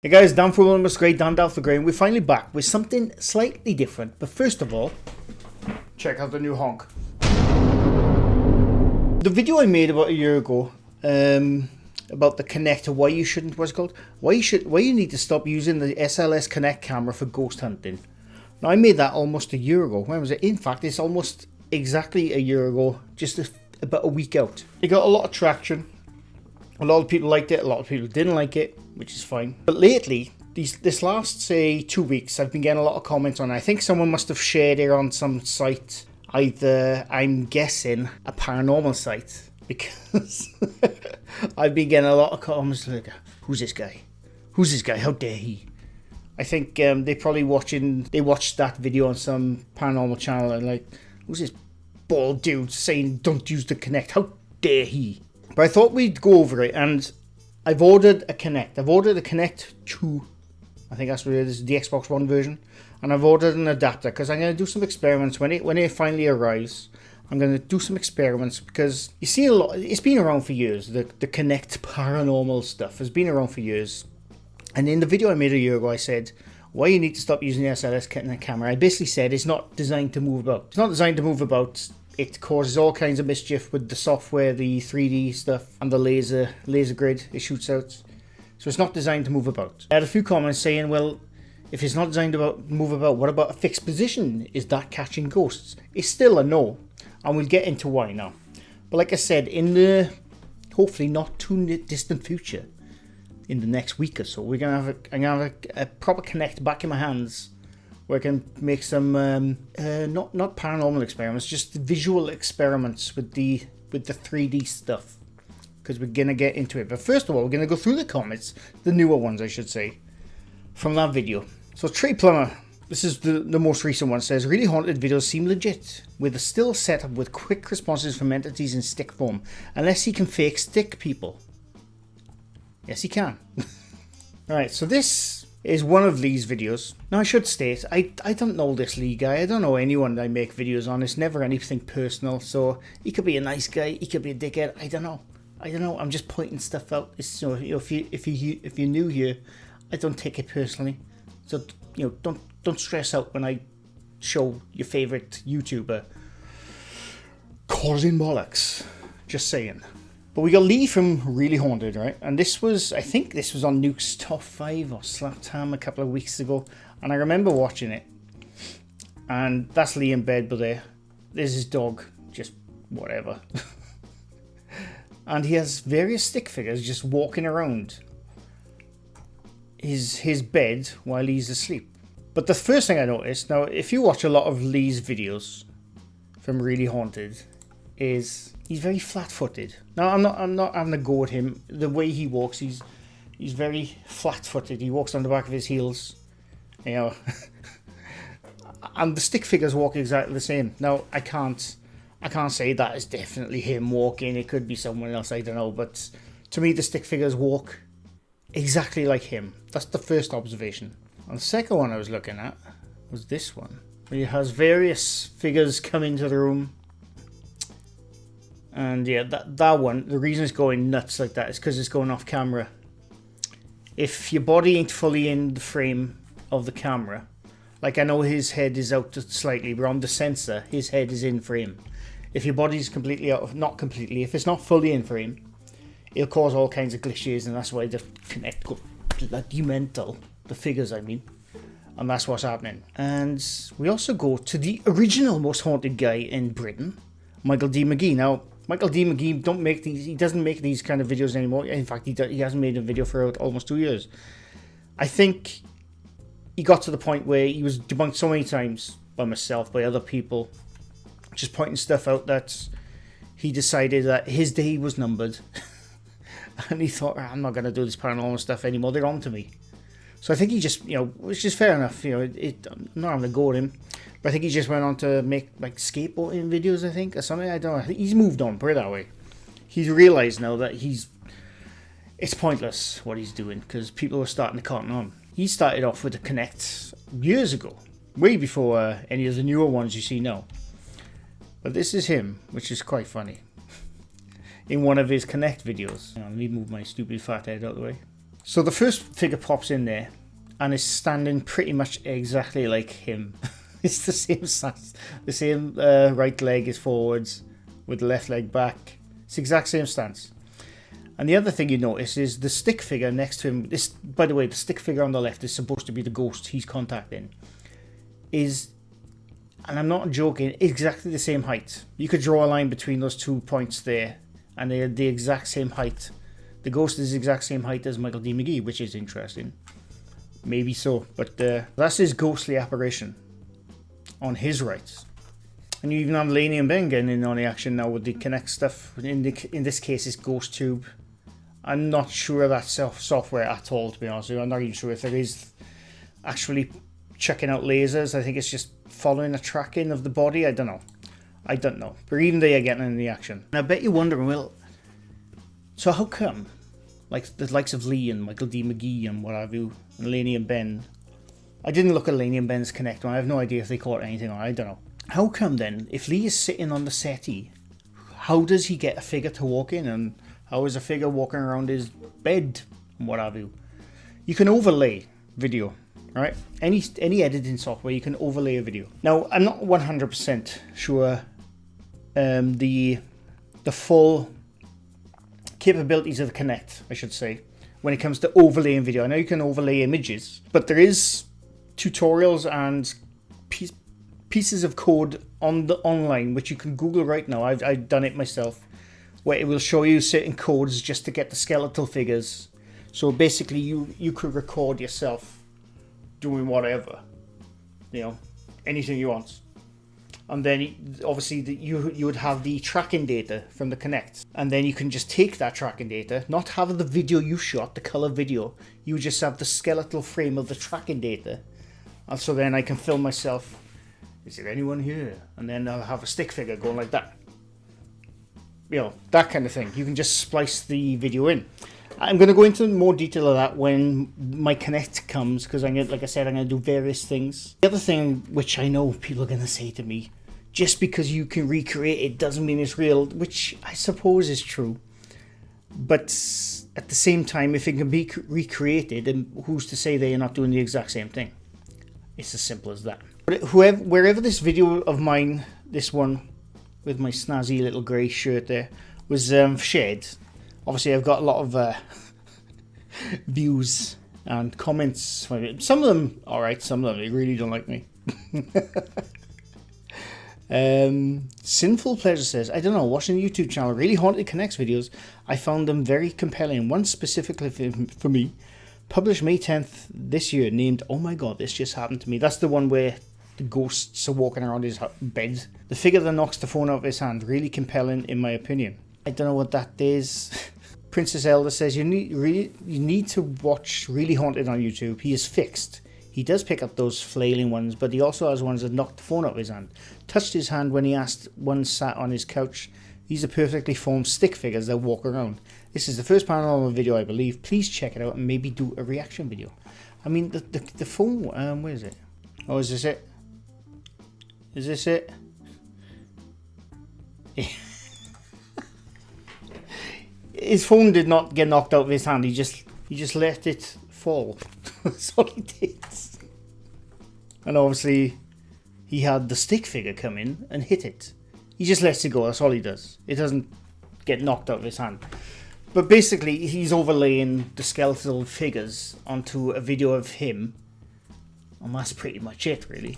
Hey guys, Dan from Almost Great, Dan Dalpha Gray, and we're finally back with something slightly different. But first of all, check out the new honk. The video I made about a year ago about the Kinect, or why you shouldn't, what's it called? Why you need to stop using the SLS Kinect camera for ghost hunting. Now I made that almost a year ago. When was it? In fact, it's almost exactly a year ago, just about a week out. It got a lot of traction. A lot of people liked it, a lot of people didn't like it, which is fine. But lately, this last, say, 2 weeks, I've been getting a lot of comments on it. I think someone must have shared it on some site, either, I'm guessing, a paranormal site, because I've been getting a lot of comments like, who's this guy? Who's this guy? How dare he? I think they watched that video on some paranormal channel and like, who's this bald dude saying don't use the Kinect? How dare he? But I thought we'd go over it, and I've ordered a Kinect. I've ordered a Kinect 2. I think that's what it is, the Xbox One version. And I've ordered an adapter because I'm going to do some experiments when it finally arrives. I'm going to do some experiments because you see a lot. It's been around for years. The Kinect paranormal stuff has been around for years. And in the video I made a year ago, I said why you need to stop using the SLS Kinect camera. I basically said it's not designed to move about. It's not designed to move about. It causes all kinds of mischief with the software, the 3D stuff, and the laser grid it shoots out. So it's not designed to move about. I had a few comments saying, well, if it's not designed to move about, what about a fixed position? Is that catching ghosts? It's still a no, and we'll get into why now. But like I said, in the hopefully not too distant future, in the next week or so, I'm gonna have a proper Kinect back in my hands, where I can make some not paranormal experiments, just visual experiments with the 3D stuff, because we're gonna get into it. But first of all, we're gonna go through the comments, the newer ones I should say, from that video. So Trey Plummer, this is the most recent one, says really haunted videos seem legit with a still setup with quick responses from entities in stick form, unless he can fake stick people. Yes, he can. Alright, so this is one of these videos. Now I should state, I don't know this Lee guy. I don't know anyone that I make videos on. It's never anything personal. So he could be a nice guy. He could be a dickhead. I don't know. I'm just pointing stuff out. It's, if you're new here, I don't take it personally. So don't stress out when I show your favorite YouTuber causing bollocks. Just saying. But we got Lee from Really Haunted, right? And I think this was on Nuke's Top 5 or Slap Time a couple of weeks ago. And I remember watching it. And that's Lee in bed, but there's his dog, just whatever. And he has various stick figures just walking around his bed while he's asleep. But the first thing I noticed, now if you watch a lot of Lee's videos from Really Haunted, is he's very flat-footed. Now I'm not having a go at him. The way he walks, he's very flat-footed. He walks on the back of his heels, you know. And the stick figures walk exactly the same. Now I can't say that is definitely him walking. It could be someone else, I don't know. But to me, the stick figures walk exactly like him. That's the first observation. And the second one I was looking at was this one, where he has various figures come into the room. And yeah, that one, the reason it's going nuts like that is because it's going off camera. If your body ain't fully in the frame of the camera, like I know his head is out just slightly, but on the sensor, his head is in frame. If your body's completely out of, not completely, if it's not fully in frame, it'll cause all kinds of glitches, and that's why the Kinect go bloody mental, the figures I mean. And that's what's happening. And we also go to the original most haunted guy in Britain, Michael D. McGee. Now, Michael D. McGee he doesn't make these kind of videos anymore. In fact, he hasn't made a video for almost 2 years. I think he got to the point where he was debunked so many times by myself, by other people, just pointing stuff out, that he decided that his day was numbered. And he thought, I'm not going to do this paranormal stuff anymore. They're on to me. So I think he just, which is fair enough. I'm not having a go at him. But I think he just went on to make like skateboarding videos, I think, or something. I don't know. I think he's moved on, put it that way. He's realised now that it's pointless what he's doing, because people are starting to cotton on. He started off with the Kinect years ago, way before any of the newer ones you see now. But this is him, which is quite funny. In one of his Kinect videos. Let me move my stupid fat head out of the way. So the first figure pops in there and is standing pretty much exactly like him. It's the same stance. The same right leg is forwards with the left leg back. It's the exact same stance. And the other thing you notice is the stick figure next to him. This, by the way, the stick figure on the left is supposed to be the ghost he's contacting. Is, and I'm not joking, exactly the same height. You could draw a line between those 2 points there, and they're the exact same height. The ghost is the exact same height as Michael D. McGee, which is interesting. Maybe so, but that's his ghostly apparition on his right. And you even have Laney and Ben getting in on the action now with the Kinect stuff. In this case, it's Ghost Tube. I'm not sure of that software at all, to be honest with you. I'm not even sure if it is actually checking out lasers. I think it's just following the tracking of the body. I don't know. But even they are getting in the action. And I bet you're wondering, well, so how come, like the likes of Lee and Michael D. McGee and what have you, and Laney and Ben, I didn't look at Laney and Ben's Kinect one. I have no idea if they caught anything on. I don't know. How come then, if Lee is sitting on the settee, how does he get a figure to walk in, and how is a figure walking around his bed and what have you? You can overlay video, right? Any editing software, you can overlay a video. Now, I'm not 100% sure the full capabilities of the Kinect, I should say, when it comes to overlaying video. I know you can overlay images, but there is tutorials and pieces of code on the online which you can Google right now. I've done it myself, where it will show you certain codes just to get the skeletal figures. So basically you could record yourself doing whatever, you know, anything you want, and then obviously you would have the tracking data from the Kinect, and then you can just take that tracking data, not have the video you shot, the color video, you just have the skeletal frame of the tracking data. And so then I can film myself, is there anyone here? And then I'll have a stick figure going like that. You know, that kind of thing. You can just splice the video in. I'm going to go into more detail of that when my Kinect comes, because like I said, I'm going to do various things. The other thing, which I know people are going to say to me, just because you can recreate it doesn't mean it's real, which I suppose is true. But at the same time, if it can be recreated, then who's to say they're not doing the exact same thing? It's as simple as that. But wherever this video of mine, this one with my snazzy little grey shirt there, was shared, obviously I've got a lot of views and comments. Some of them alright, some of them they really don't like me. Sinful Pleasure says, I don't know, watching the YouTube channel Really Haunted Connects videos, I found them very compelling. One specifically for me, published May 10th this year, named Oh My God, This Just Happened to Me. That's the one where the ghosts are walking around his bed. The figure that knocks the phone out of his hand, really compelling in my opinion. I don't know what that is. Princess Elder says, you need to watch Really Haunted on YouTube. He is fixed. He does pick up those flailing ones, but he also has ones that knocked the phone out of his hand. Touched his hand when he asked one sat on his couch. These are perfectly formed stick figures that walk around. This is the first paranormal video, I believe. Please check it out and maybe do a reaction video. I mean, the phone, where is it? Oh, is this it? Is this it? His phone did not get knocked out of his hand. He just let it fall. That's all he did. And obviously, he had the stick figure come in and hit it. He just lets it go. That's all he does. It doesn't get knocked out of his hand. But basically, he's overlaying the skeletal figures onto a video of him. And that's pretty much it, really.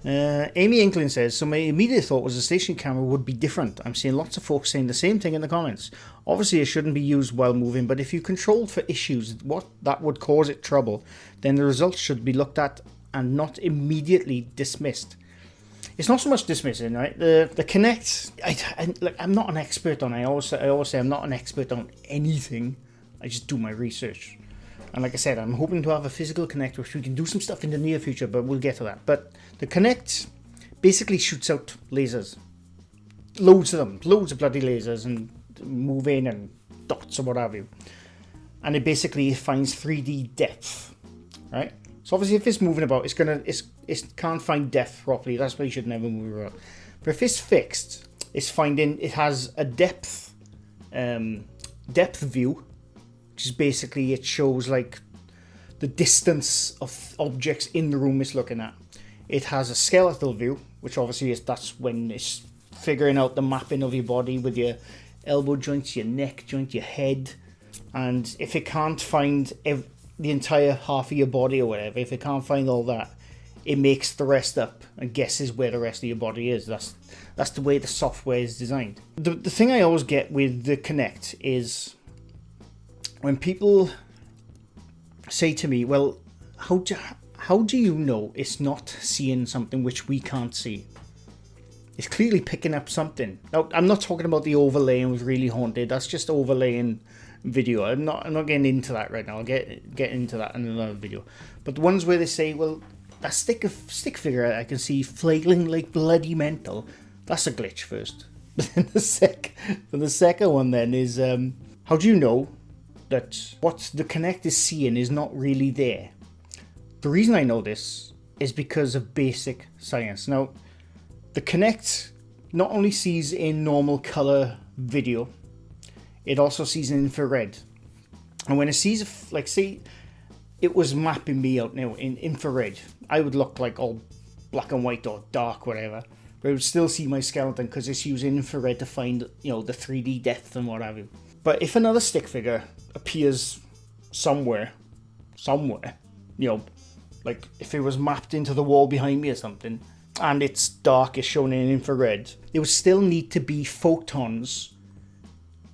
Amy Inkling says, so my immediate thought was the station camera would be different. I'm seeing lots of folks saying the same thing in the comments. Obviously it shouldn't be used while moving, but if you controlled for issues what that would cause it trouble, then the results should be looked at and not immediately dismissed. It's not so much dismissing, right? The Kinect, I'm not an expert on it. I always say I'm not an expert on anything. I just do my research. And like I said, I'm hoping to have a physical Kinect which we can do some stuff in the near future, but we'll get to that. But the Kinect basically shoots out lasers. Loads of them. Loads of bloody lasers and move in and dots or what have you. And it basically finds 3D depth. Right? So obviously if it's moving about, it can't find depth properly. That's why you should never move around. But if it's fixed, it has a depth view which is basically, it shows like the distance of objects in the room it's looking at. It has a skeletal view, which obviously that's when it's figuring out the mapping of your body with your elbow joints, your neck joint, your head. And if it can't find the entire half of your body or whatever, if it can't find all that, it makes the rest up and guesses where the rest of your body is. That's the way the software is designed. The thing I always get with the Kinect is when people say to me, well, how do you know it's not seeing something which we can't see? It's clearly picking up something. Now, I'm not talking about the overlaying with Really Haunted. That's just overlaying video. I'm not getting into that right now. I'll get into that in another video. But the ones where they say, well, that stick figure I can see flailing like bloody mental, that's a glitch first. But then the second one then is, how do you know that what the Kinect is seeing is not really there? The reason I know this is because of basic science. Now, the Kinect not only sees in normal color video, it also sees in infrared. And when it sees, like, say, it was mapping me out now in infrared, I would look like all black and white or dark, whatever. But it would still see my skeleton because it's using infrared to find, you know, the 3D depth and what have you. But if another stick figure appears somewhere, you know, like if it was mapped into the wall behind me or something, and it's dark, it's shown in infrared, there would still need to be photons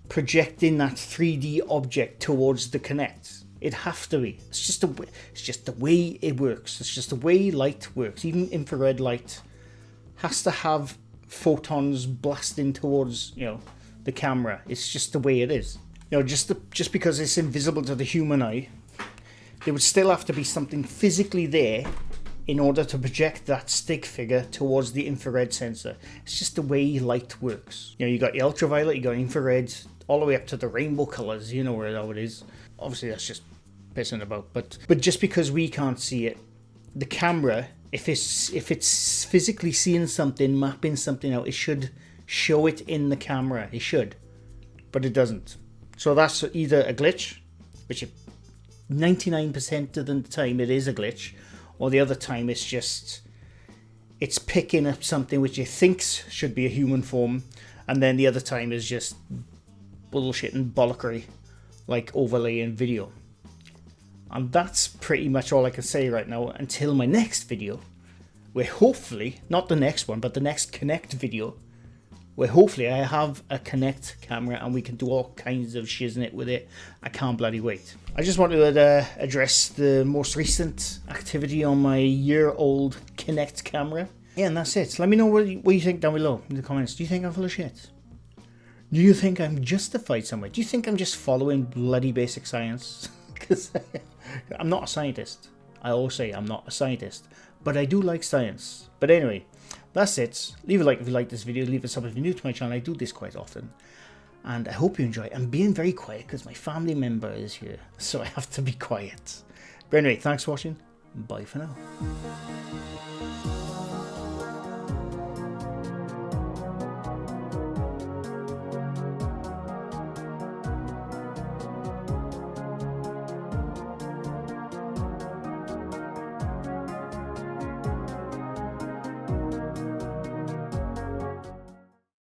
projecting that 3D object towards the Kinect. It'd have to be. It's just the way it works. It's just the way light works. Even infrared light has to have photons blasting towards, you know, the camera. It's just the way it is. You know, just because it's invisible to the human eye, there would still have to be something physically there in order to project that stick figure towards the infrared sensor. It's just the way light works. You know, you got your ultraviolet, you got infrared, all the way up to the rainbow colors. You know where it is. Obviously, that's just pissing about. But just because we can't see it, the camera, if it's physically seeing something, mapping something out, it should show it in the camera. It should, but it doesn't. So that's either a glitch, which 99% of the time it is a glitch, or the other time it's picking up something which it thinks should be a human form, and then the other time is just bullshit and bollockry, like overlaying video. And that's pretty much all I can say right now until my next video, where hopefully, not the next one, but the next Kinect video, where hopefully I have a Kinect camera and we can do all kinds of shiznit with it. I can't bloody wait. I just wanted to address the most recent activity on my year-old Kinect camera. Yeah, and that's it. Let me know what you think down below in the comments. Do you think I'm full of shit? Do you think I'm justified somewhere? Do you think I'm just following bloody basic science? Because I'm not a scientist. I always say I'm not a scientist, but I do like science. But anyway, that's it. Leave a like if you like this video. Leave a sub if you're new to my channel. I do this quite often. And I hope you enjoy. I'm being very quiet because my family member is here, so I have to be quiet. But anyway, thanks for watching. Bye for now.